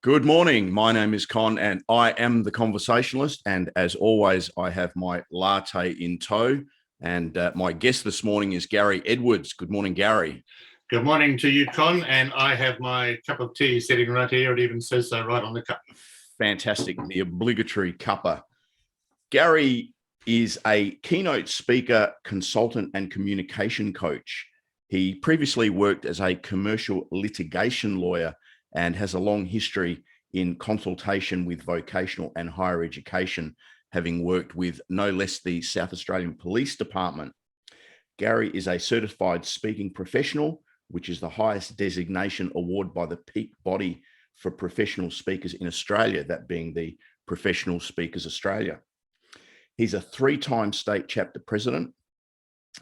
Good morning. My name is Con and I am the Conversationalist. And as always, I have my latte in tow. And my guest this morning is Gary Edwards. Good morning, Gary. Good morning to you, Con. And I have my cup of tea sitting right here. It even says so right on the cup. Fantastic. The obligatory cuppa. Gary is a keynote speaker, consultant, and communication coach. He previously worked as a commercial litigation lawyer and has a long history in consultation with vocational and higher education, having worked with no less the South Australian Police Department. Gary is a certified speaking professional, which is the highest designation award by the peak body for professional speakers in Australia, that being the Professional Speakers Australia. He's a three-time state chapter president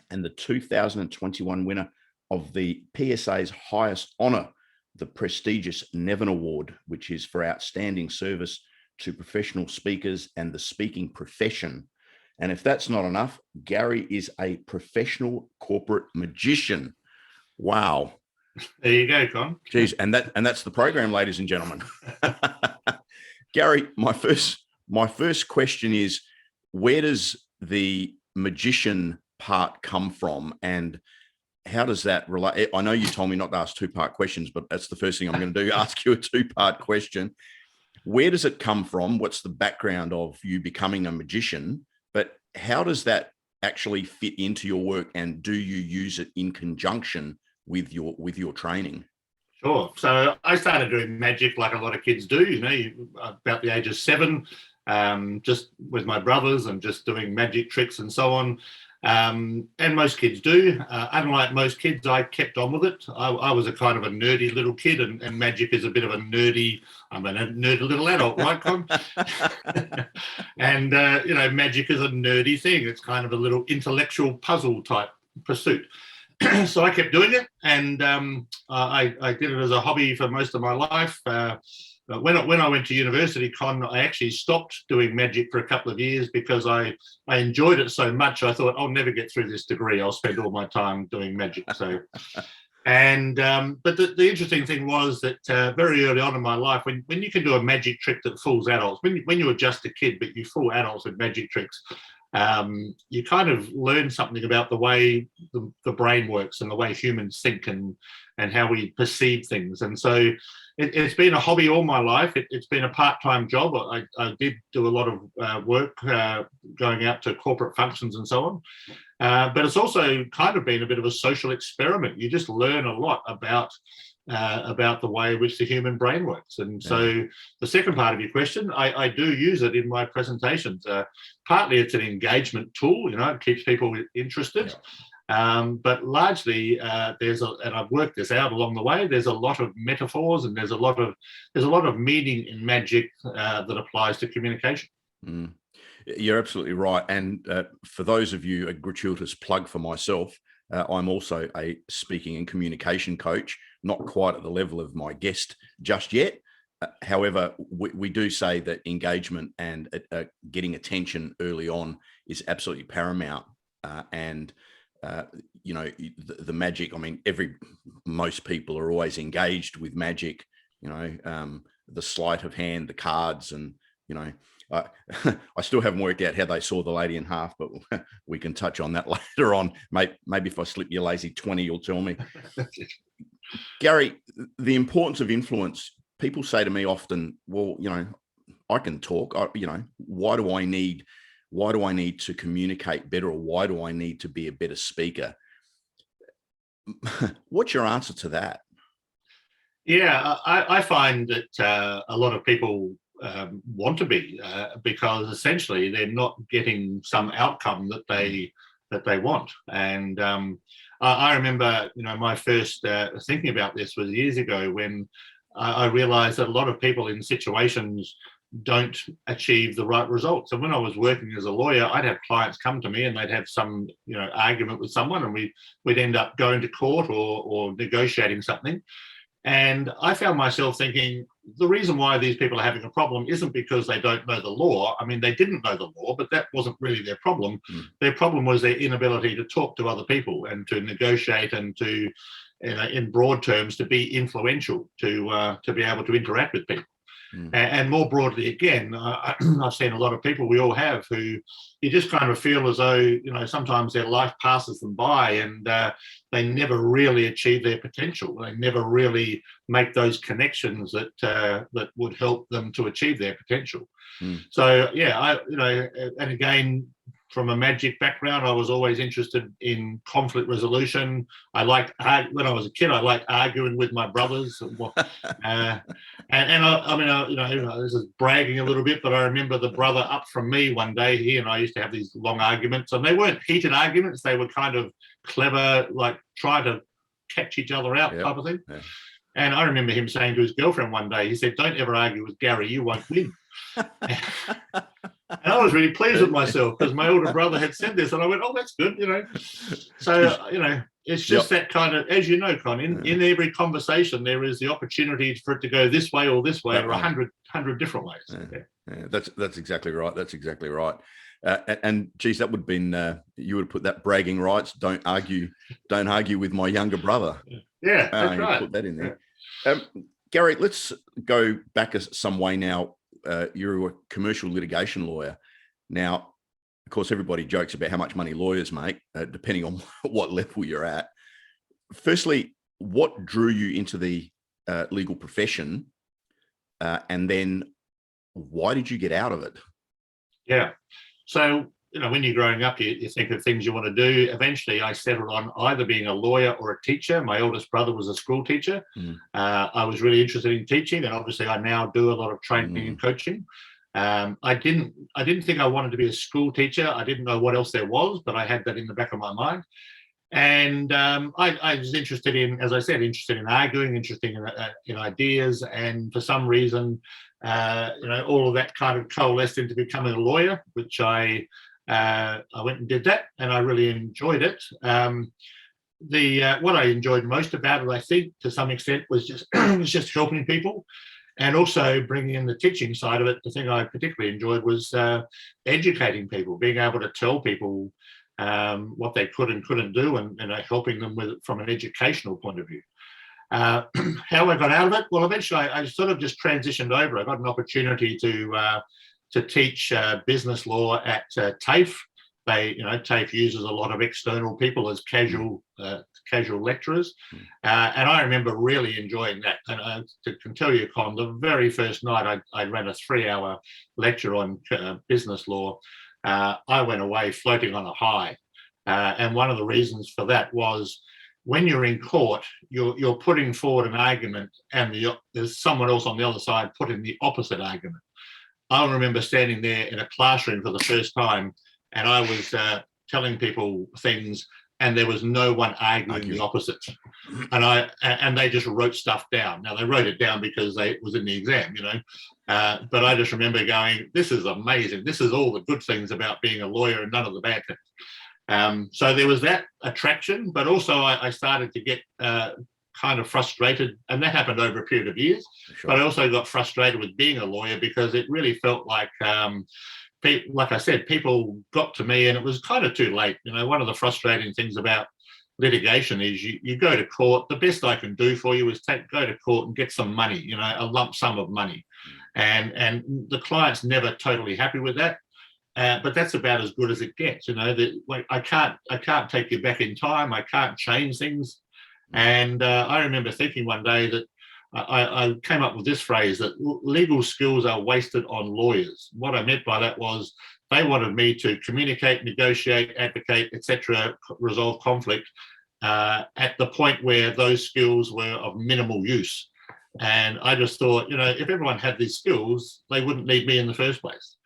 and the 2021 winner of the PSA's highest honour, the prestigious Nevin Award, which is for outstanding service to professional speakers and the speaking profession. And if that's not enough, Gary is a professional corporate magician. Wow. There you go, Con. Geez, and that's the program, ladies and gentlemen. Gary, my first question is, where does the magician part come from, and how does that relate? I know you told me not to ask two-part questions, but that's the first thing I'm going to do, ask you a two-part question. Where does it come from? What's the background of you becoming a magician? But how does that actually fit into your work, and do you use it in conjunction with your training? Sure. So I started doing magic like a lot of kids do, about the age of 7, just with my brothers and just doing magic tricks and so on. And most kids do. Unlike most kids, I kept on with it. I was a kind of a nerdy little kid, and magic is a bit of a nerdy, I'm a nerdy little adult, right, Con? And, magic is a nerdy thing. It's kind of a little intellectual puzzle type pursuit. So I kept doing it, and I did it as a hobby for most of my life. When I went to university, Con, I actually stopped doing magic for a couple of years because I enjoyed it so much. I thought, I'll never get through this degree. I'll spend all my time doing magic. So, and but the interesting thing was that very early on in my life, when you can do a magic trick that fools adults, when you were just a kid but you fool adults with magic tricks, you kind of learn something about the way the brain works and the way humans think and how we perceive things. And so it's been a hobby all my life. It's been a part-time job. I did do a lot of work going out to corporate functions and so on. But it's also kind of been a bit of a social experiment. You just learn a lot about the way in which the human brain works. And so the second part of your question, I do use it in my presentations. Partly it's an engagement tool, it keeps people interested. But largely and I've worked this out along the way, there's a lot of metaphors and there's a lot of meaning in magic that applies to communication. You're absolutely right. And for those of you, a gratuitous plug for myself, I'm also a speaking and communication coach, not quite at the level of my guest just yet. However, we do say that engagement and getting attention early on is absolutely paramount. The magic, I mean, most people are always engaged with magic, the sleight of hand, the cards, and, I still haven't worked out how they saw the lady in half, but we can touch on that later on. Maybe if I slip you a lazy 20, you'll tell me. Gary, the importance of influence. People say to me often, well, I can talk, why do I need to communicate better, or why do I need to be a better speaker? What's your answer to that? Yeah, I find that a lot of people want to be because essentially they're not getting some outcome that they want. And I remember, my first thinking about this was years ago when I realized that a lot of people in situations don't achieve the right results. And when I was working as a lawyer, I'd have clients come to me and they'd have some, argument with someone, and we'd end up going to court or negotiating something. And I found myself thinking, the reason why these people are having a problem isn't because they don't know the law. I mean, they didn't know the law, but that wasn't really their problem. Their problem was their inability to talk to other people and to negotiate and to, in broad terms, to be influential, to be able to interact with people. And more broadly, again, I've seen a lot of people, we all have, who you just kind of feel as though, you know, sometimes their life passes them by and they never really achieve their potential. They never really make those connections that that would help them to achieve their potential. So yeah, and again, from a magic background, I was always interested in conflict resolution. I liked, when I was a kid, I liked arguing with my brothers. I mean, this is bragging a little bit, but I remember the brother up from me one day, he and I used to have these long arguments, and they weren't heated arguments. They were kind of clever, like try to catch each other out type of thing. Yeah. And I remember him saying to his girlfriend one day, he said, "Don't ever argue with Gary, you won't win." And I was really pleased with myself because my older brother had said this, and I went, "Oh, that's good," you know. So, you know, it's just that kind of, as you know, Con, in every conversation, there is the opportunity for it to go this way or this way, or 100 different ways. Yeah, that's exactly right. That's exactly right. And geez, that would have been, you would have put that bragging rights. Don't argue with my younger brother. Yeah, that's right. Put that in there. Yeah. Gary, let's go back some way now. You're a commercial litigation lawyer. Now, of course, everybody jokes about how much money lawyers make, depending on what level you're at. Firstly, what drew you into the legal profession? And then why did you get out of it? Yeah. So, you know, when you're growing up, you think of things you want to do. Eventually, I settled on either being a lawyer or a teacher. My oldest brother was a school teacher. I was really interested in teaching, and obviously I now do a lot of training and coaching. I didn't think I wanted to be a school teacher. I didn't know what else there was, but I had that in the back of my mind. And I was interested in, as I said, interested in arguing, interested in ideas, and for some reason, you know, all of that kind of coalesced into becoming a lawyer, which I went and did that, and I really enjoyed it. What I enjoyed most about it, I think, to some extent, was just helping people, and also bringing in the teaching side of it. The thing I particularly enjoyed was educating people, being able to tell people what they could and couldn't do, and helping them with it from an educational point of view. How I got out of it? Well, eventually I sort of just transitioned over. I got an opportunity to teach business law at TAFE. TAFE uses a lot of external people as casual lecturers, and I remember really enjoying that. And I can tell you, Con, the very first night I ran a 3-hour lecture on business law. I went away floating on a high, and one of the reasons for that was, when you're in court, you're putting forward an argument, and there's someone else on the other side putting the opposite argument. I remember standing there in a classroom for the first time, and I was telling people things, and there was no one arguing the opposite. And they just wrote stuff down. Now, they wrote it down because it was in the exam, you know. But I just remember going, "This is amazing. This is all the good things about being a lawyer and none of the bad things." So there was that attraction, but also I started to get kind of frustrated, and that happened over a period of years. Sure. But I also got frustrated with being a lawyer because it really felt like I said, people got to me and it was kind of too late. You know, one of the frustrating things about litigation is you go to court. The best I can do for you is go to court and get some money, you know, a lump sum of money, and the client's never totally happy with that. But that's about as good as it gets, you know. I can't take you back in time. I can't change things. And I remember thinking one day that I came up with this phrase, that legal skills are wasted on lawyers. What I meant by that was they wanted me to communicate, negotiate, advocate, etc., resolve conflict at the point where those skills were of minimal use. And I just thought, you know, if everyone had these skills, they wouldn't need me in the first place.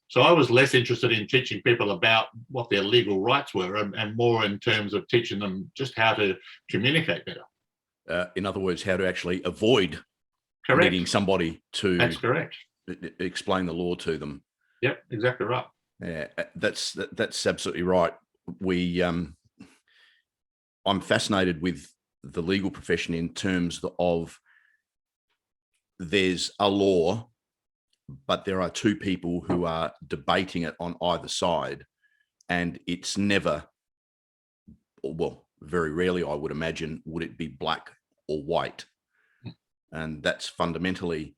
So I was less interested in teaching people about what their legal rights were, and more in terms of teaching them just how to communicate better. In other words, how to actually avoid needing somebody to explain the law to them. Yep, exactly right. Yeah, that's absolutely right. I'm fascinated with the legal profession in terms of there's a law, but there are two people who are debating it on either side, and it's never, well, very rarely, I would imagine, would it be black or white. And that's fundamentally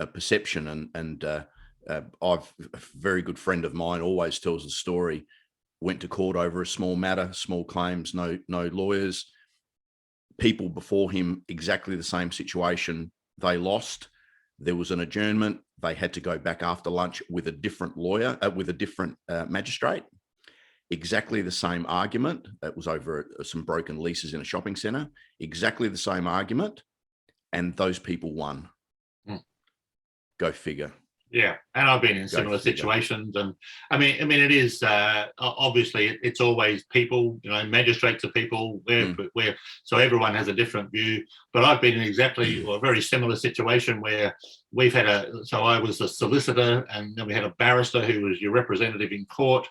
perception. And I've a very good friend of mine always tells the story. Went to court over a small matter, small claims, no lawyers. People before him, exactly the same situation. They lost. There was an adjournment. They had to go back after lunch with a different lawyer, with a different magistrate. Exactly the same argument. It was over some broken leases in a shopping centre. Exactly the same argument, and those people won. Go figure. Yeah, and I've been in similar situations, and I mean, it is obviously it's always people. Magistrates are people. So everyone has a different view. But I've been in exactly a very similar situation where we've had so I was a solicitor, and then we had a barrister who was your representative in court,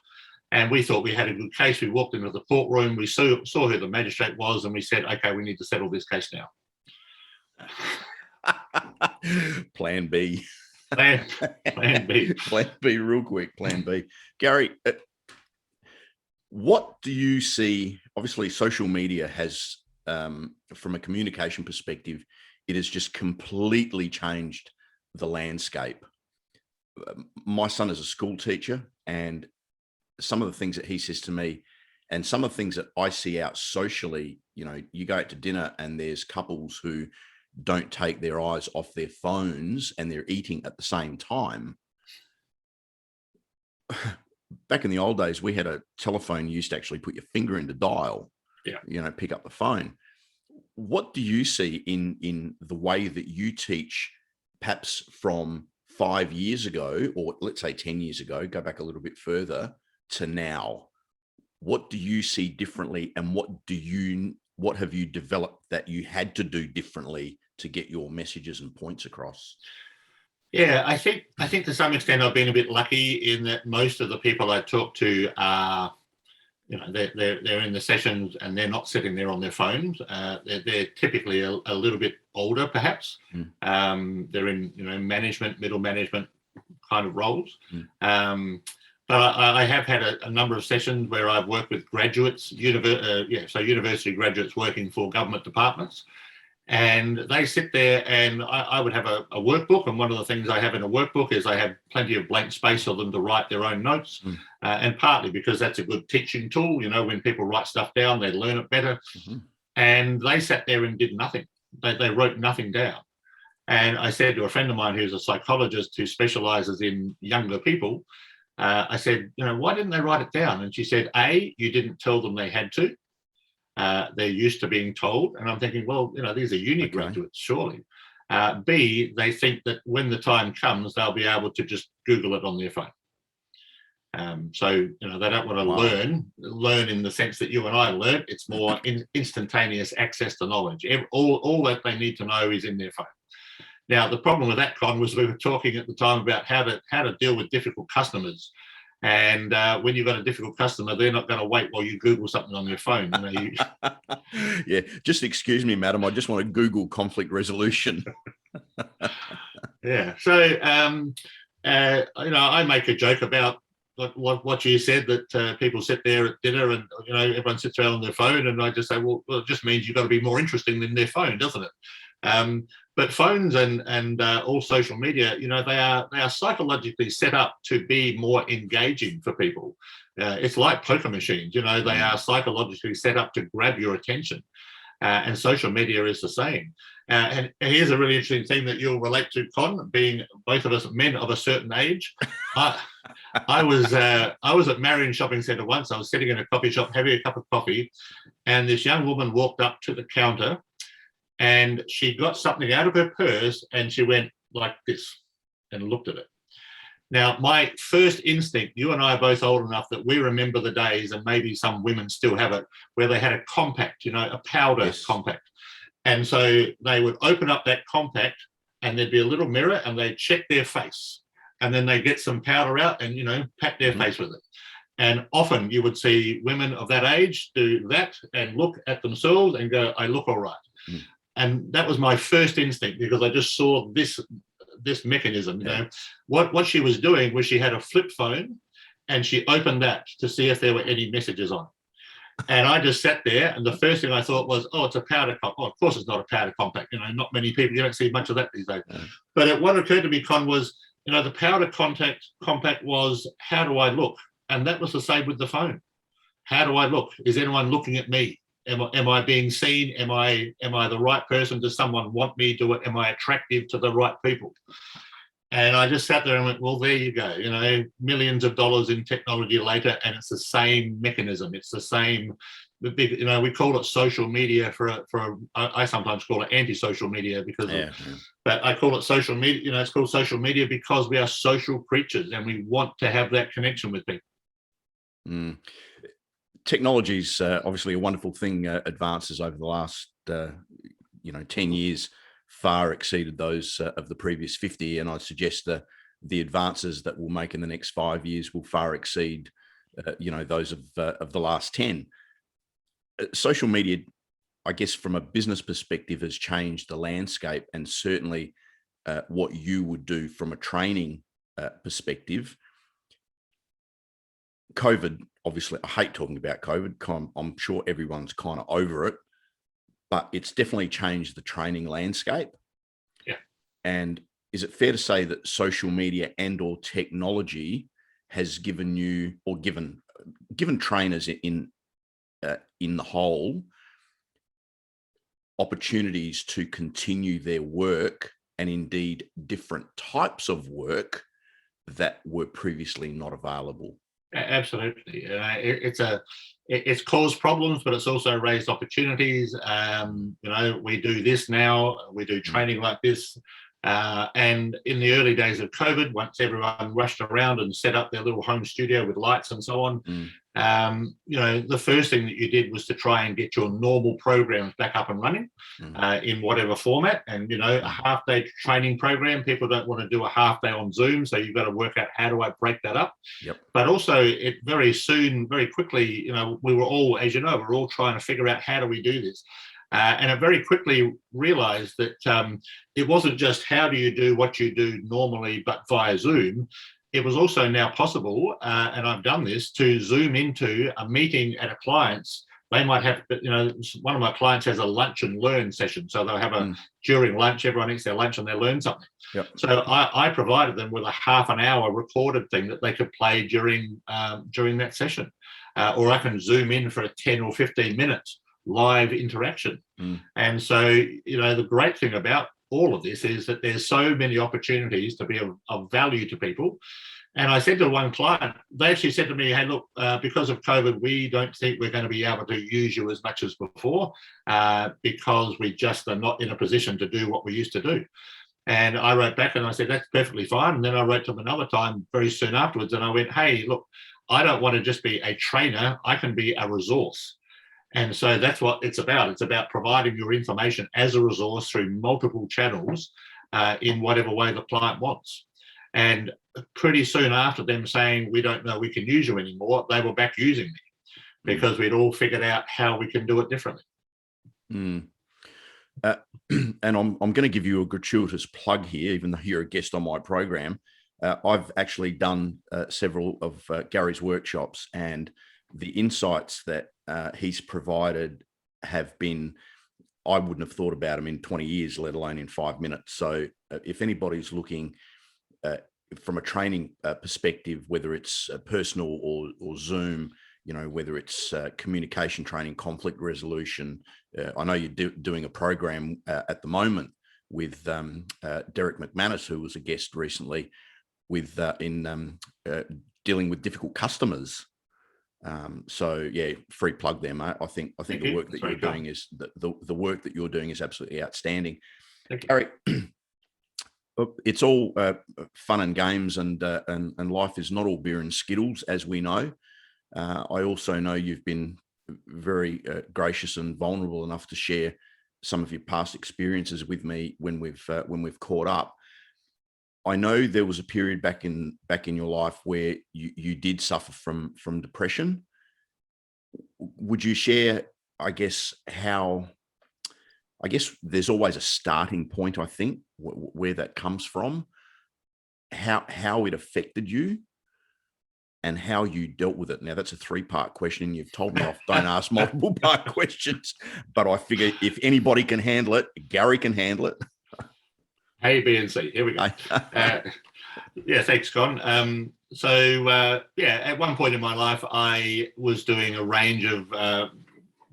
and we thought we had a good case. We walked into the courtroom, we saw who the magistrate was, and we said, "Okay, we need to settle this case now." Plan B. Plan B. Plan B real quick, Plan B. Gary, what do you see? Obviously, social media has, from a communication perspective, it has just completely changed the landscape. My son is a school teacher, and some of the things that he says to me and some of the things that I see out socially, you go out to dinner and there's couples who don't take their eyes off their phones and they're eating at the same time. Back in the old days, we had a telephone. You used to actually put your finger in the dial, pick up the phone. What do you see in the way that you teach, perhaps from 5 years ago, or let's say 10 years ago, go back a little bit further to now? What do you see differently, and what have you developed that you had to do differently to get your messages and points across? Yeah, I think to some extent I've been a bit lucky in that most of the people I talk to are, they're in the sessions and they're not sitting there on their phones. They're typically a little bit older, perhaps. They're in management, middle management kind of roles. But I have had a number of sessions where I've worked with graduates, so university graduates working for government departments. And they sit there, and I would have a workbook. And one of the things I have in a workbook is I have plenty of blank space for them to write their own notes. And partly because that's a good teaching tool. When people write stuff down, they learn it better. And they sat there and did nothing. They wrote nothing down. And I said to a friend of mine who's a psychologist who specializes in younger people, I said, why didn't they write it down? And she said, A, you didn't tell them they had to. They're used to being told. And I'm thinking, well, these are uni graduates, surely. B, they think that when the time comes, they'll be able to just Google it on their phone. So, they don't want to learn in the sense that you and I learned. It's more instantaneous access to knowledge. All that they need to know is in their phone. Now, the problem with that, Con, was we were talking at the time about how to deal with difficult customers. And when you've got a difficult customer, they're not going to wait while you Google something on your phone. Yeah, just excuse me, madam. I just want to Google conflict resolution. Yeah. So, I make a joke about what you said, that people sit there at dinner and, everyone sits around on their phone. And I just say, well, it just means you've got to be more interesting than their phone, doesn't it? But phones and all social media, they are psychologically set up to be more engaging for people. It's like poker machines, they are psychologically set up to grab your attention. And social media is the same. And here's a really interesting thing that you'll relate to, Con, being both of us men of a certain age. I was at Marion Shopping Centre once. I was sitting in a coffee shop having a cup of coffee, and this young woman walked up to the counter. And she got something out of her purse and she went like this and looked at it. Now, my first instinct, you and I are both old enough that we remember the days, and maybe some women still have it, where they had a compact, a powder compact. And so they would open up that compact and there'd be a little mirror and they'd check their face. And then they'd get some powder out and, pat their face with it. And often you would see women of that age do that and look at themselves and go, I look all right. And that was my first instinct, because I just saw this mechanism. What she was doing was she had a flip phone and she opened that to see if there were any messages on. And I just sat there, and the first thing I thought was, oh, it's a powder compact. Oh, of course it's not a powder compact. Not many people, you don't see much of that these days. But what occurred to me, Con, was, the powder compact was, how do I look? And that was the same with the phone. How do I look? Is anyone looking at me? Am I being seen? Am I the right person? Does someone want me? Am I attractive to the right people? And I just sat there and went, well, there you go. Millions of dollars in technology later, and it's the same mechanism. It's the same. We call it social media I sometimes call it anti-social media but I call it social media. It's called social media because we are social creatures and we want to have that connection with people. Mm. Technology is obviously a wonderful thing. Advances over the last 10 years far exceeded those of the previous 50, and I suggest the advances that we'll make in the next 5 years will far exceed those of the last 10. Social media, I guess, from a business perspective, has changed the landscape, and certainly what you would do from a training perspective. COVID, obviously, I hate talking about COVID. I'm sure everyone's kind of over it, but it's definitely changed the training landscape. Yeah. And is it fair to say that social media and or technology has given you, or given trainers in the whole, opportunities to continue their work, and indeed different types of work that were previously not available? Absolutely. It's caused problems, but it's also raised opportunities. We do this now, we do training like this. And in the early days of COVID, once everyone rushed around and set up their little home studio with lights and so on, the first thing that you did was to try and get your normal programs back up and running in whatever format. And, a half-day training program, people don't want to do a half day on Zoom. So you've got to work out, how do I break that up? Yep. But also it very quickly, we were all, as we're all trying to figure out, how do we do this? And I very quickly realized that it wasn't just how do you do what you do normally, but via Zoom. It was also now possible, and I've done this, to Zoom into a meeting at a client's. They might have, one of my clients has a lunch and learn session. So they'll have during lunch, everyone eats their lunch and they learn something. Yep. So I provided them with a half an hour recorded thing that they could play during that session. Or I can Zoom in for a 10 or 15 minutes live interaction. And so, the great thing about all of this is that there's so many opportunities to be of value to people. And I said to one client, they actually said to me, hey, look, because of COVID, we don't think we're going to be able to use you as much as before because we just are not in a position to do what we used to do. And I wrote back and I said, that's perfectly fine. And then I wrote to them another time very soon afterwards. And I went, hey, look, I don't want to just be a trainer. I can be a resource. And so that's what it's about. It's about providing your information as a resource through multiple channels in whatever way the client wants. And pretty soon after them saying, we don't know we can use you anymore, they were back using me because we'd all figured out how we can do it differently. And I'm going to give you a gratuitous plug here, even though you're a guest on my program. I've actually done several of Gary's workshops, and the insights that he's provided have been, I wouldn't have thought about them in 20 years, let alone in 5 minutes. So if anybody's looking from a training perspective, whether it's personal or Zoom, whether it's communication training, conflict resolution, I know you're doing a program at the moment with Derek McManus, who was a guest recently, with in dealing with difficult customers. So yeah, free plug there, mate. I think the work that you're doing is the work that you're doing is absolutely outstanding. Gary, it's all fun and games, and life is not all beer and skittles, as we know. I also know you've been very gracious and vulnerable enough to share some of your past experiences with me when we've caught up. I know there was a period back in your life where you did suffer from depression. Would you share, I guess there's always a starting point, I think, where that comes from, how it affected you, and how you dealt with it. Now, that's a 3-part question. You've told me off, don't ask multiple part questions, but I figure if anybody can handle it, Gary can handle it. A, B, and C. Here we go. Yeah, thanks, Con. At one point in my life, I was doing a range of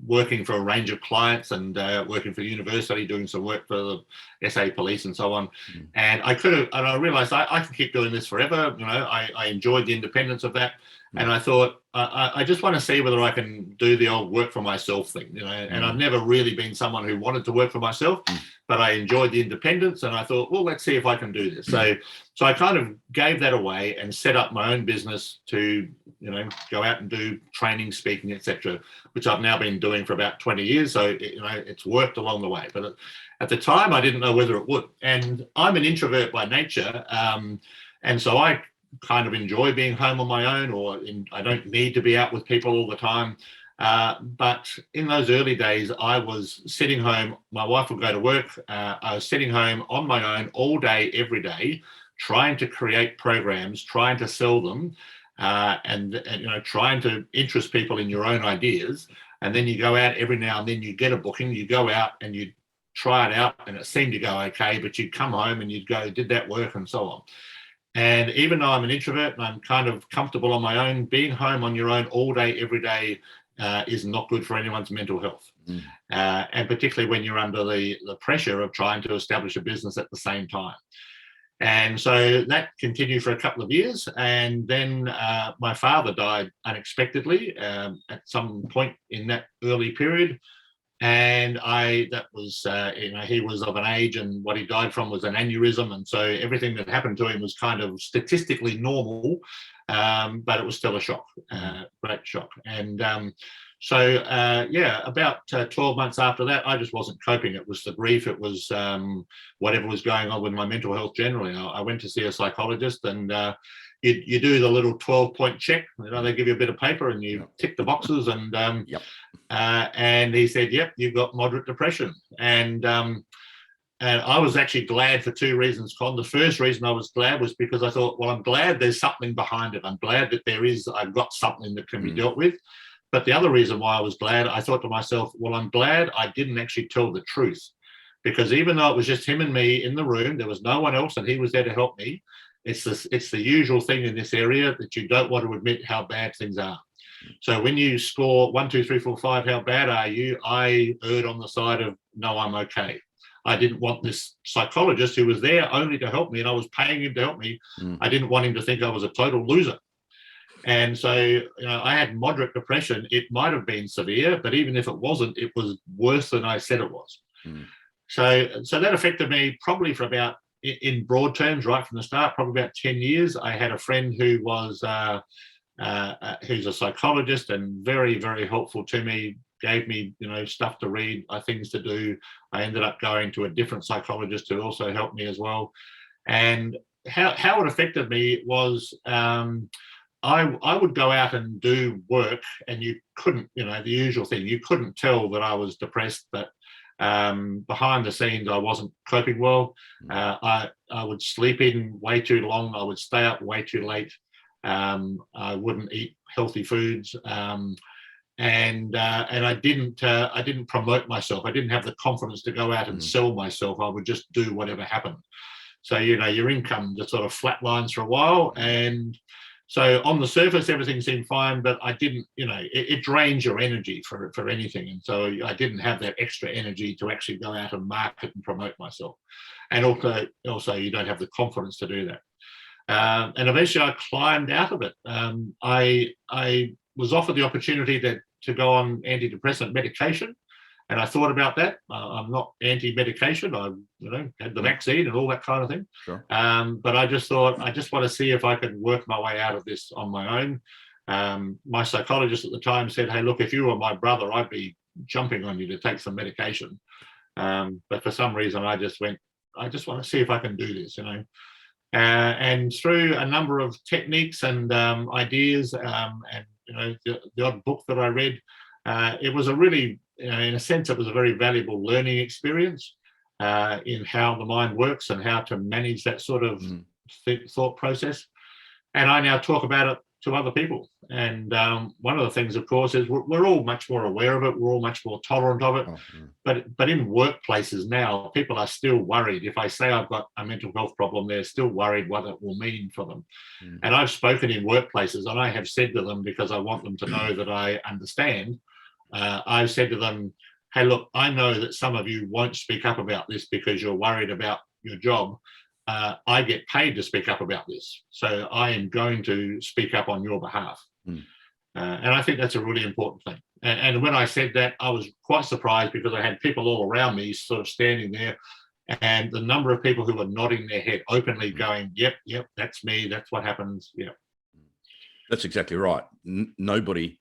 working for a range of clients and working for the university, doing some work for the SA police and so on. And I realized I can keep doing this forever. I enjoyed the independence of that. And I thought, I just want to see whether I can do the old work for myself thing, and I've never really been someone who wanted to work for myself, but I enjoyed the independence, and I thought, well, let's see if I can do this. So I kind of gave that away and set up my own business to, go out and do training, speaking, etc., which I've now been doing for about 20 years. So, it's worked along the way. But at the time, I didn't know whether it would. And I'm an introvert by nature. And so I kind of enjoy being home on my own, I don't need to be out with people all the time. But in those early days, I was sitting home. My wife would go to work. I was sitting home on my own all day, every day, trying to create programs, trying to sell them, and trying to interest people in your own ideas. And then you go out every now and then, you get a booking, you go out and you try it out, and it seemed to go okay, but you'd come home and you'd go, did that work, and so on. And even though I'm an introvert and I'm kind of comfortable on my own, being home on your own all day, every day is not good for anyone's mental health. And particularly when you're under the pressure of trying to establish a business at the same time. And so that continued for a couple of years. And then my father died unexpectedly at some point in that early period. And he was of an age, and what he died from was an aneurysm. And so everything that happened to him was kind of statistically normal, but it was still a shock, great shock. And about 12 months after that, I just wasn't coping. It was the grief. It was whatever was going on with my mental health generally. I went to see a psychologist, and you do the little 12-point check. They give you a bit of paper and you tick the boxes, and and he said, yep, you've got moderate depression. And I was actually glad for 2 reasons, Con. The first reason I was glad was because I thought, well, I'm glad there's something behind it. I'm glad that I've got something that can be dealt with. But the other reason why I was glad, I thought to myself, well, I'm glad I didn't actually tell the truth, because even though it was just him and me in the room, there was no one else, and he was there to help me. It's the usual thing in this area that you don't want to admit how bad things are. So when you score 1, 2, 3, 4, 5, how bad are you? I erred on the side of, no, I'm okay. I didn't want this psychologist who was there only to help me, and I was paying him to help me. I didn't want him to think I was a total loser. And so, I had moderate depression. It might have been severe, but even if it wasn't, it was worse than I said it was. So that affected me probably for about, in broad terms, right from the start, probably about 10 years. I had a friend who was who's a psychologist and very, very helpful to me, gave me, stuff to read, things to do. I ended up going to a different psychologist who also helped me as well. And how it affected me was I would go out and do work, and you couldn't, the usual thing, you couldn't tell that I was depressed, but behind the scenes, I wasn't coping well. I would sleep in way too long. I would stay up way too late. I wouldn't eat healthy foods, and I didn't promote myself. I didn't have the confidence to go out and sell myself. I would just do whatever happened. So your income just sort of flatlines for a while, and so on the surface everything seemed fine, but I didn't. It drains your energy for anything, and so I didn't have that extra energy to actually go out and market and promote myself, and also you don't have the confidence to do that. And eventually I climbed out of it. I was offered the opportunity to go on antidepressant medication, and I thought about that. I'm not anti-medication. I had the vaccine and all that kind of thing. Sure. But I just thought, I just want to see if I could work my way out of this on my own. My psychologist at the time said, hey, look, if you were my brother, I'd be jumping on you to take some medication. But for some reason, I just went, I just want to see if I can do this, and through a number of techniques and ideas, and the odd book that I read, it was a really, in a sense, it was a very valuable learning experience in how the mind works and how to manage that sort of thought process. And I now talk about it to other people. And one of the things, of course, is we're all much more aware of it. We're all much more tolerant of it. But in workplaces now, people are still worried. If I say I've got a mental health problem, they're still worried what it will mean for them. And I've spoken in workplaces, and I have said to them, because I want them to know that I understand, I've said to them, hey, look, I know that some of you won't speak up about this because you're worried about your job. I get paid to speak up about this. So I am going to speak up on your behalf. And I think that's a really important thing. And when I said that, I was quite surprised, because I had people all around me sort of standing there, and the number of people who were nodding their head openly going, yep, that's me. That's what happens. Yeah. That's exactly right. Nobody,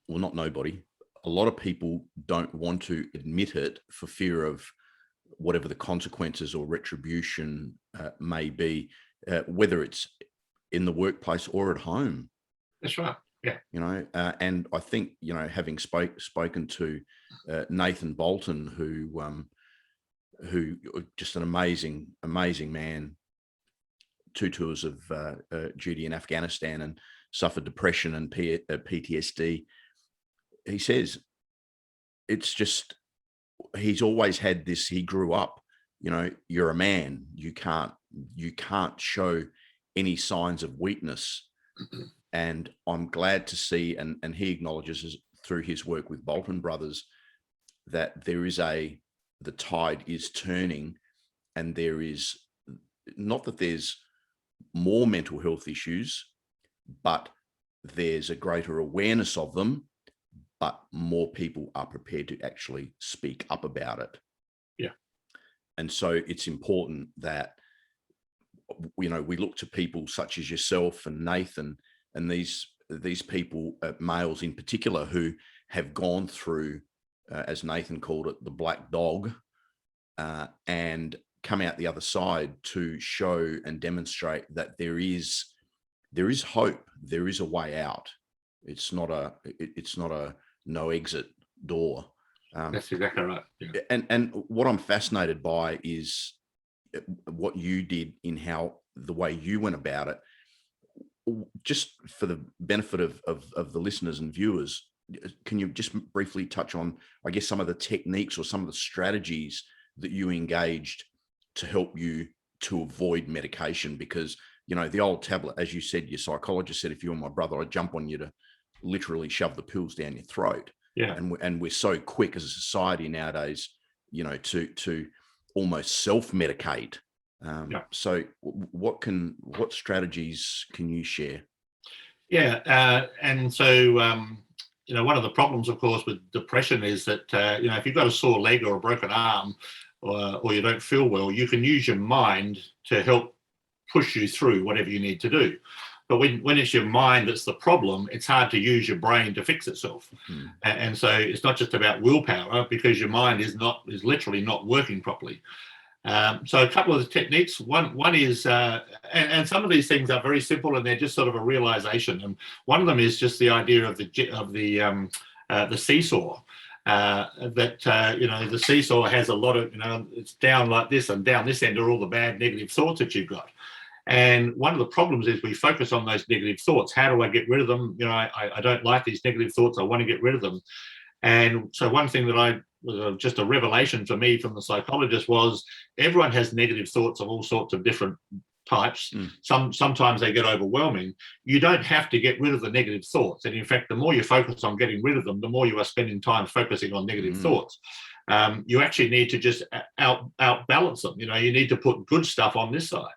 well, not nobody, a lot of people don't want to admit it for fear of whatever the consequences or retribution may be, whether it's in the workplace or at home. That's right. Yeah. You know, and I think, you know, having spoken to Nathan Bolton, who just an amazing man, 2 tours of duty in Afghanistan and suffered depression and PTSD. He says it's just, he's always had this, he grew up, you know, you're a man, you can't show any signs of weakness. And I'm glad to see, and he acknowledges through his work with Bolton Brothers, that there is the tide is turning, and there is not that there's more mental health issues, but there's a greater awareness of them, but more people are prepared to actually speak up about it. Yeah. And so it's important that, you know, we look to people such as yourself and Nathan and these people, males in particular, who have gone through, as Nathan called it, the black dog, and come out the other side to show and demonstrate that there is hope, there is a way out. It's not a no exit door. That's exactly right. Yeah. And what I'm fascinated by is what you did in the way you went about it. Just for the benefit of the listeners and viewers, can you just briefly touch on, I guess, some of the techniques or some of the strategies that you engaged to help you to avoid medication? Because, you know, the old tablet, as you said, your psychologist said, if you were my brother, I'd jump on you to literally shove the pills down your throat. Yeah. And we're so quick as a society nowadays, you know, to almost self-medicate. So what strategies can you share? Yeah. And so, you know, one of the problems, of course, with depression is that, you know, if you've got a sore leg or a broken arm, or you don't feel well, you can use your mind to help push you through whatever you need to do. But when it's your mind that's the problem, it's hard to use your brain to fix itself. And so it's not just about willpower, because your mind is literally not working properly. So a couple of the techniques, one is, and some of these things are very simple, and they're just sort of a realization. And one of them is just the idea of the seesaw. That you know, the seesaw has a lot of, you know, it's down like this, and down this end are all the bad negative thoughts that you've got. And one of the problems is we focus on those negative thoughts. How do I get rid of them? You know, I don't like these negative thoughts. I want to get rid of them. And so one thing that was just a revelation for me from the psychologist was everyone has negative thoughts of all sorts of different types. Sometimes they get overwhelming. You don't have to get rid of the negative thoughts. And in fact, the more you focus on getting rid of them, the more you are spending time focusing on negative thoughts. You actually need to just outbalance them. You know, you need to put good stuff on this side.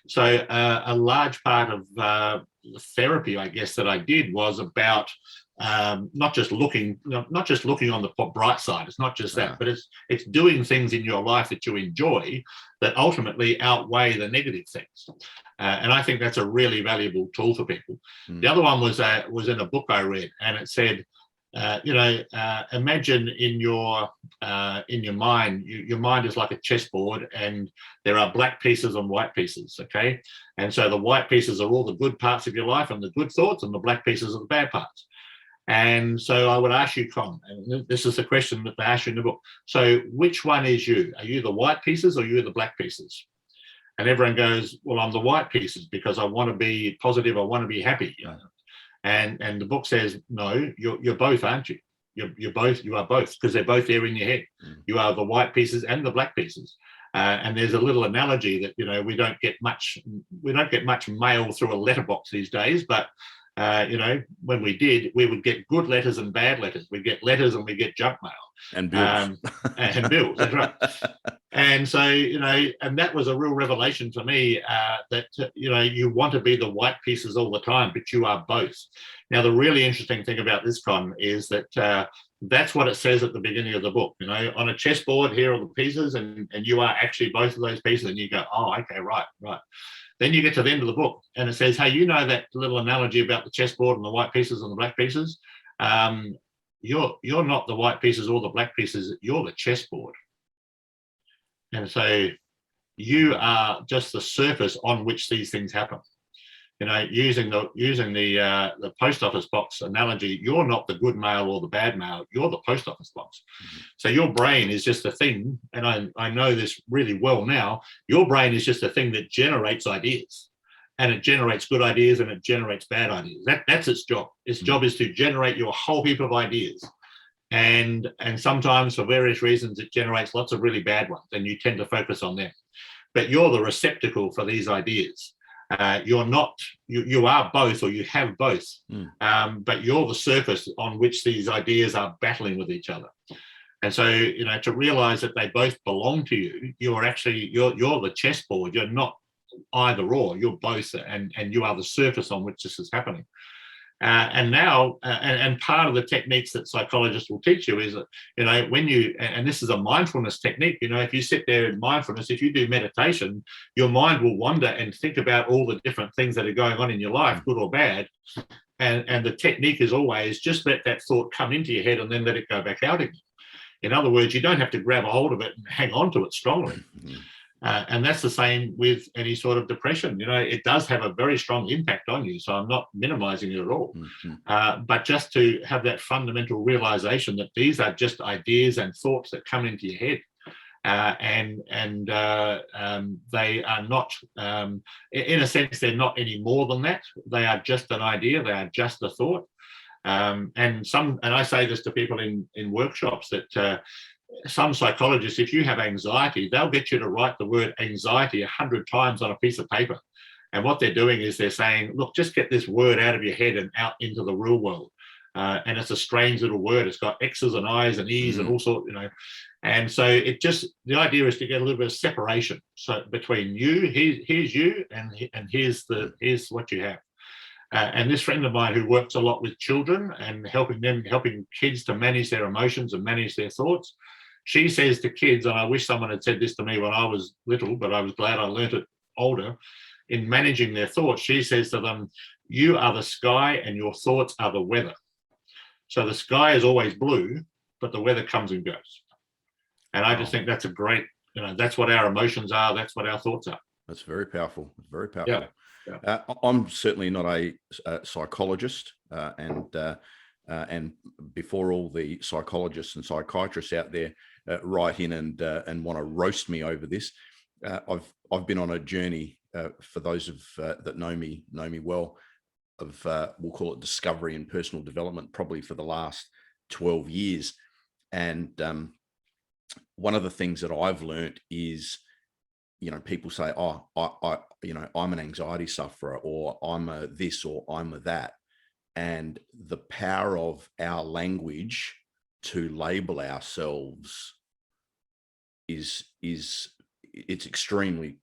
So a large part of the therapy, I guess, that I did was about not just looking on the bright side. It's not just that, but it's doing things in your life that you enjoy that ultimately outweigh the negative things. And I think that's a really valuable tool for people. The other one was in a book I read, and it said, you know, imagine in your mind, your mind is like a chessboard, and there are black pieces and white pieces. Okay, and so the white pieces are all the good parts of your life and the good thoughts, and the black pieces are the bad parts. And so I would ask you, Con, and this is the question that they ask you in the book. So which one is you? Are you the white pieces, or are you the black pieces? And everyone goes, well, I'm the white pieces because I want to be positive. I want to be happy. And the book says, no, you're both, aren't you? You are both, because they're both there in your head. You are the white pieces and the black pieces. And there's a little analogy that, you know, we don't get much mail through a letterbox these days, but you know, when we did, we would get good letters and bad letters. We get letters and we get junk mail and bills. And bills. That's right. And so, you know, and that was a real revelation for me, that, you know, you want to be the white pieces all the time, but you are both. Now, the really interesting thing about this, Con, is that that's what it says at the beginning of the book. You know, on a chessboard, here are the pieces, and you are actually both of those pieces. And you go, oh, okay, right. Then you get to the end of the book, and it says, hey, you know that little analogy about the chessboard and the white pieces and the black pieces? You're not the white pieces or the black pieces, you're the chessboard. And so you are just the surface on which these things happen. You know, using the post office box analogy, you're not the good mail or the bad mail, you're the post office box. So your brain is just a thing, and I know this really well now, your brain is just a thing that generates ideas, and it generates good ideas and it generates bad ideas. That's its job. Its job is to generate your whole heap of ideas. And sometimes, for various reasons, it generates lots of really bad ones, and you tend to focus on them. But you're the receptacle for these ideas. You're not, you are both, or you have both, but you're the surface on which these ideas are battling with each other. And so, you know, to realize that they both belong to you, you're the chessboard. You're not either or, you're both, and you are the surface on which this is happening. And now, and part of the techniques that psychologists will teach you is that, you know, when you, and this is a mindfulness technique, you know, if you sit there in mindfulness, if you do meditation, your mind will wander and think about all the different things that are going on in your life, good or bad. And the technique is always just let that thought come into your head and then let it go back out again. In other words, you don't have to grab a hold of it and hang on to it strongly. And that's the same with any sort of depression. You know, it does have a very strong impact on you. So I'm not minimizing it at all. But just to have that fundamental realization that these are just ideas and thoughts that come into your head. And they are not, in a sense, they're not any more than that. They are just an idea. They are just a thought. And I say this to people in workshops, that some psychologists, if you have anxiety, they'll get you to write the word anxiety 100 times on a piece of paper. And what they're doing is they're saying, look, just get this word out of your head and out into the real world. And it's a strange little word. It's got X's and I's and E's and all sorts, you know. And so the idea is to get a little bit of separation. So between you, here's you, and here's what you have. And this friend of mine who works a lot with children and helping kids to manage their emotions and manage their thoughts, she says to kids, and I wish someone had said this to me when I was little, but I was glad I learnt it older, in managing their thoughts, she says to them, you are the sky and your thoughts are the weather. So the sky is always blue, but the weather comes and goes. And I just think that's a great, you know, that's what our emotions are. That's what our thoughts are. That's very powerful. Very powerful. Yeah. I'm certainly not a psychologist, and before all the psychologists and psychiatrists out there write in and want to roast me over this, I've been on a journey, for those that know me well, of we'll call it discovery and personal development, probably for the last 12 years. And one of the things that I've learned is, you know, people say, oh, I'm an anxiety sufferer, or I'm a this, or I'm a that. And the power of our language to label ourselves is it's extremely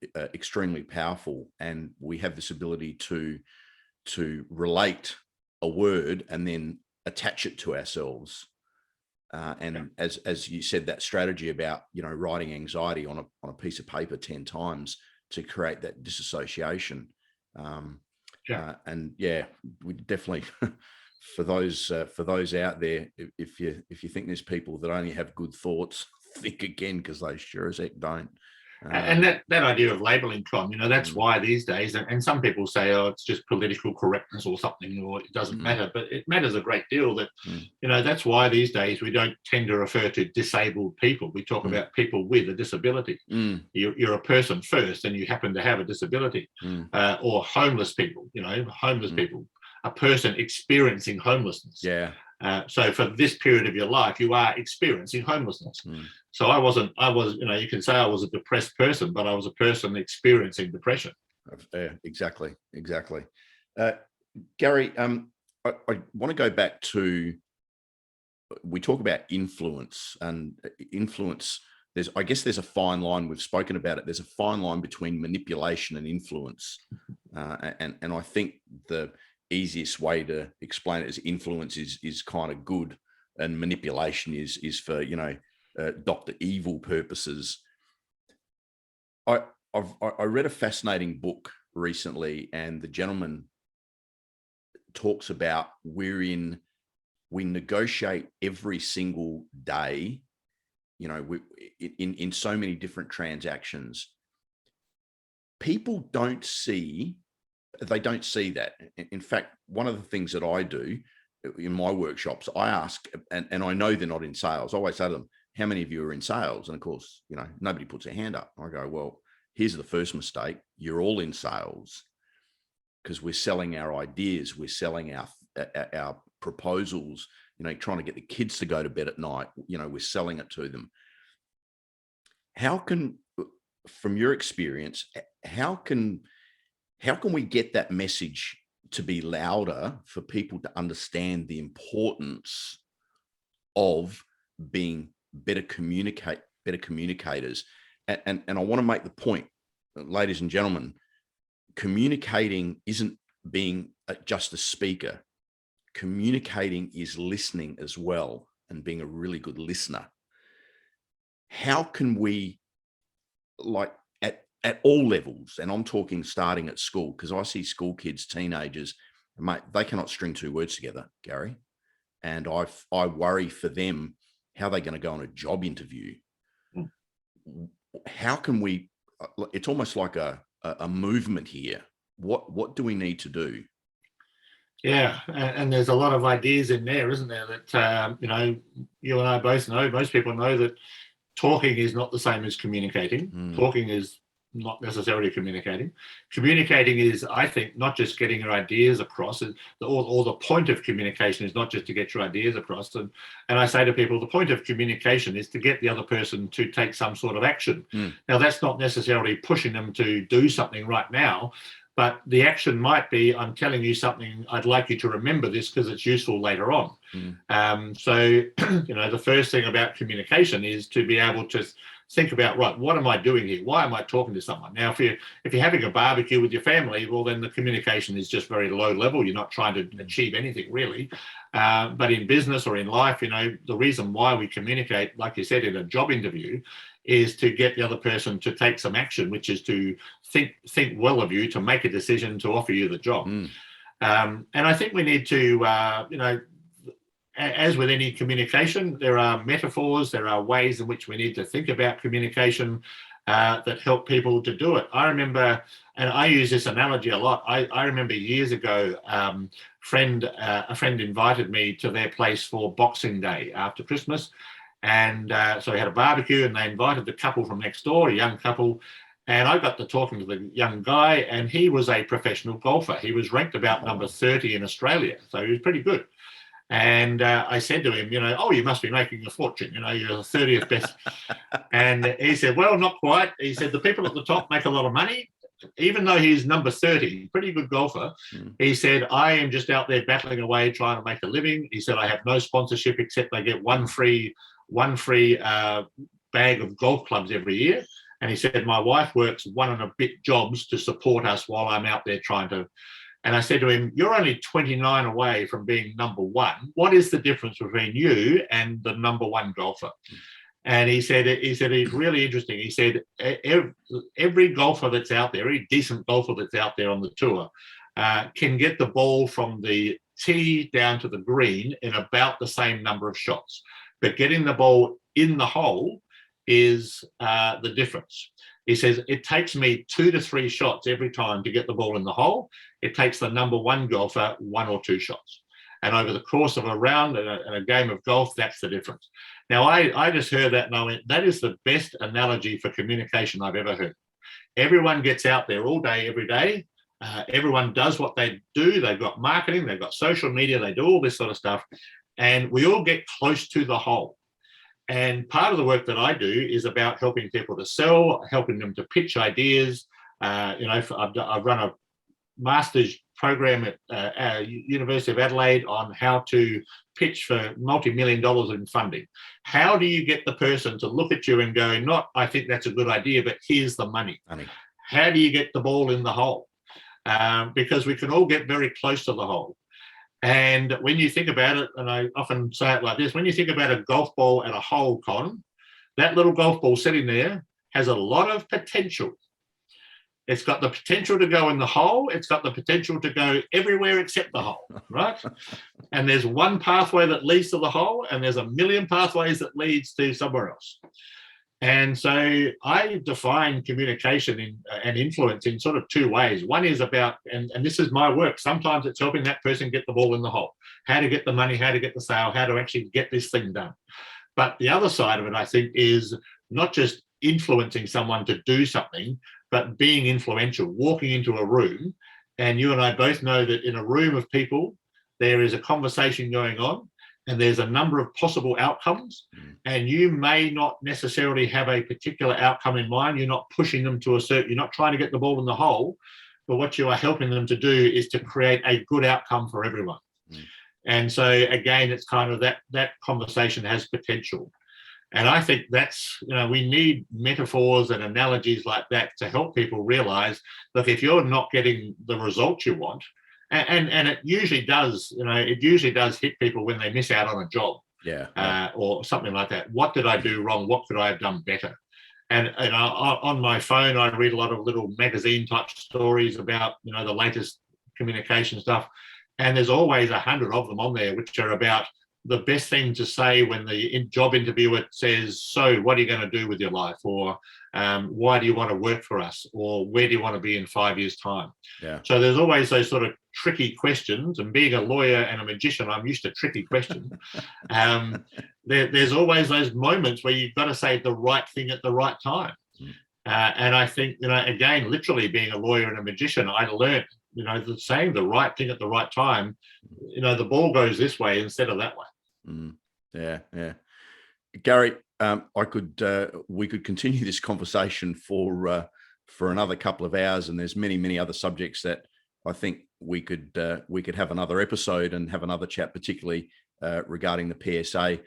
powerful. And we have this ability to relate a word and then attach it to ourselves. And as you said, that strategy about, you know, writing anxiety on a piece of paper 10 times to create that disassociation. And yeah, we definitely, for those out there, if you think there's people that only have good thoughts, think again, because they sure as heck don't. And that idea of labeling, Con, you know, that's why these days, and some people say, oh, it's just political correctness or something, or it doesn't matter, but it matters a great deal. That, you know, that's why these days we don't tend to refer to disabled people. We talk about people with a disability. You're a person first and you happen to have a disability, or homeless people, you know, homeless people. a person experiencing homelessness. Yeah. So for this period of your life, you are experiencing homelessness. So I was, you can say I was a depressed person, but I was a person experiencing depression. Exactly. Gary, I want to go back to, we talk about influence, and influence. I guess there's a fine line. We've spoken about it. There's a fine line between manipulation and influence. And I think the easiest way to explain it is influence is kind of good, and manipulation is for, Dr. Evil purposes. I read a fascinating book recently, and the gentleman talks about we negotiate every single day, in so many different transactions. People don't see that. In fact, one of the things that I do in my workshops, I ask, and I know they're not in sales. I always say to them, how many of you are in sales? And of course, nobody puts their hand up. I go, well, here's the first mistake. You're all in sales because we're selling our ideas. We're selling our proposals, trying to get the kids to go to bed at night. We're selling it to them. How can, from your experience, how can we get that message to be louder for people to understand the importance of being better communicators? And I want to make the point, ladies and gentlemen, communicating isn't being just a speaker. Communicating is listening as well, and being a really good listener. How can we, like, at all levels, and I'm talking starting at school, because I see school kids, teenagers, mate, they cannot string two words together, Gary. And I worry for them, how they're going to go on a job interview. How can we, it's almost like a movement here. What do we need to do? Yeah, and there's a lot of ideas in there, isn't there, that, you and I both know, most people know that talking is not the same as communicating. Talking is not necessarily communicating. Communicating is, I think, not just getting your ideas across, or the point of communication is not just to get your ideas across. And I say to people, the point of communication is to get the other person to take some sort of action. Now, that's not necessarily pushing them to do something right now, but the action might be, I'm telling you something, I'd like you to remember this because it's useful later on. So, the first thing about communication is to be able to think about, right, what am I doing here? Why am I talking to someone? Now, if you're having a barbecue with your family, well, then the communication is just very low level. You're not trying to achieve anything really. But in business or in life, the reason why we communicate, like you said, in a job interview, is to get the other person to take some action, which is to think well of you, to make a decision to offer you the job. And I think we need to, as with any communication, there are metaphors, there are ways in which we need to think about communication that help people to do it. I remember, and I use this analogy a lot, I remember years ago, a friend invited me to their place for Boxing Day after Christmas. And so we had a barbecue, and they invited the couple from next door, a young couple. And I got to talking to the young guy, and he was a professional golfer. He was ranked about number 30 in Australia, so he was pretty good. And I said to him, oh, you must be making a fortune. You're the 30th best. And he said, well, not quite. He said, the people at the top make a lot of money, even though he's number 30, pretty good golfer. He said, I am just out there battling away, trying to make a living. He said, I have no sponsorship except I get one free bag of golf clubs every year. And he said, my wife works 1 and a bit jobs to support us while I'm out there trying to. And I said to him, you're only 29 away from being number 1. What is the difference between you and the number 1 golfer? And he said, it's really interesting. He said, every golfer that's out there, every decent golfer that's out there on the tour can get the ball from the tee down to the green in about the same number of shots. But getting the ball in the hole is the difference. He says, it takes me 2 to 3 shots every time to get the ball in the hole. It takes the number 1 golfer 1 or 2 shots. And over the course of a round and a game of golf, that's the difference. Now, I just heard that and I went, that is the best analogy for communication I've ever heard. Everyone gets out there all day, every day, Everyone does what they do. They've got marketing, they've got social media, they do all this sort of stuff. And we all get close to the whole. And part of the work that I do is about helping people to sell, helping them to pitch ideas. I've run a master's program at University of Adelaide on how to pitch for multi-million dollars in funding. How do you get the person to look at you and go, not, I think that's a good idea, but here's the money. How do you get the ball in the hole? Because we can all get very close to the hole. And when you think about it, and I often say it like this, when you think about a golf ball at a hole, Con, that little golf ball sitting there has a lot of potential. It's got the potential to go in the hole. It's got the potential to go everywhere except the hole, right? And there's one pathway that leads to the hole, and there's a million pathways that leads to somewhere else. And so I define communication and influence in sort of two ways. One is about, and this is my work, sometimes it's helping that person get the ball in the hole, how to get the money, how to get the sale, how to actually get this thing done. But the other side of it, I think, is not just influencing someone to do something, but being influential, walking into a room. And you and I both know that in a room of people, there is a conversation going on, and there's a number of possible outcomes, and you may not necessarily have a particular outcome in mind. You're not pushing them to you're not trying to get the ball in the hole, but what you are helping them to do is to create a good outcome for everyone. And so again, it's kind of that conversation has potential. And I think that's, we need metaphors and analogies like that to help people realize that if you're not getting the results you want, and it usually does, it usually does hit people when they miss out on a job, or something like that. What did I do wrong? What could I have done better? And on my phone, I read a lot of little magazine type stories about, the latest communication stuff. And there's always 100 of them on there, which are about the best thing to say when the job interviewer says, so what are you going to do with your life? Or why do you want to work for us? Or where do you want to be in 5 years' time? So there's always those sort of tricky questions. And being a lawyer and a magician, I'm used to tricky questions. There's always those moments where you've got to say the right thing at the right time. And I think, again, literally being a lawyer and a magician, I learned, saying the right thing at the right time, the ball goes this way instead of that way. Yeah. Gary, we could continue this conversation for another couple of hours, and there's many other subjects that I think we could have another episode and have another chat, particularly regarding the PSA.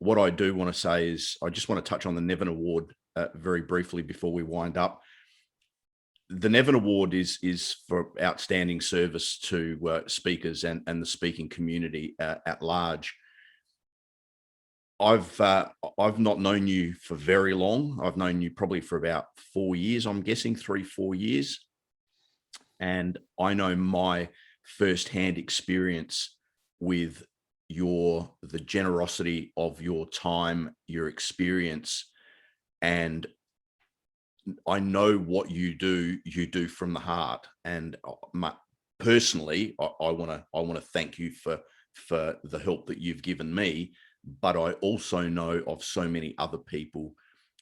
What I do want to say is I just want to touch on the Nevin Award very briefly before we wind up. The Nevin Award is for outstanding service to speakers and the speaking community at large. I've not known you for very long. I've known you probably for about 4 years, I'm guessing 3-4 years. And I know my firsthand experience with the generosity of your time, your experience, and I know what you do from the heart. And personally, I want to thank you for the help that you've given me, but I also know of so many other people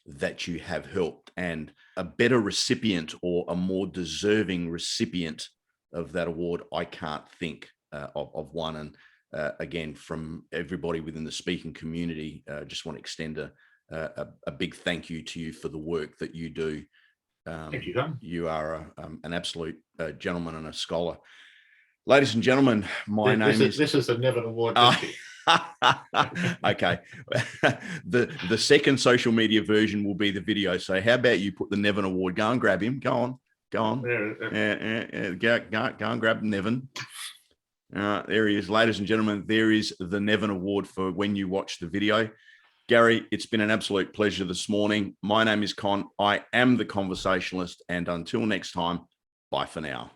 that you have helped, and a better recipient or a more deserving recipient of that award, I can't think of one. And again, from everybody within the speaking community, just want to extend a big thank you to you for the work that you do. Thank you, Don. You are an absolute gentleman and a scholar. Ladies and gentlemen, this is the Nevin Award. Okay. The second social media version will be the video. So how about you put the Nevin Award? Go and grab him. Go on. Go and grab Nevin. There he is. Ladies and gentlemen, there is the Nevin Award for when you watch the video. Gary, it's been an absolute pleasure this morning. My name is Con. I am the Conversationalist. And until next time, bye for now.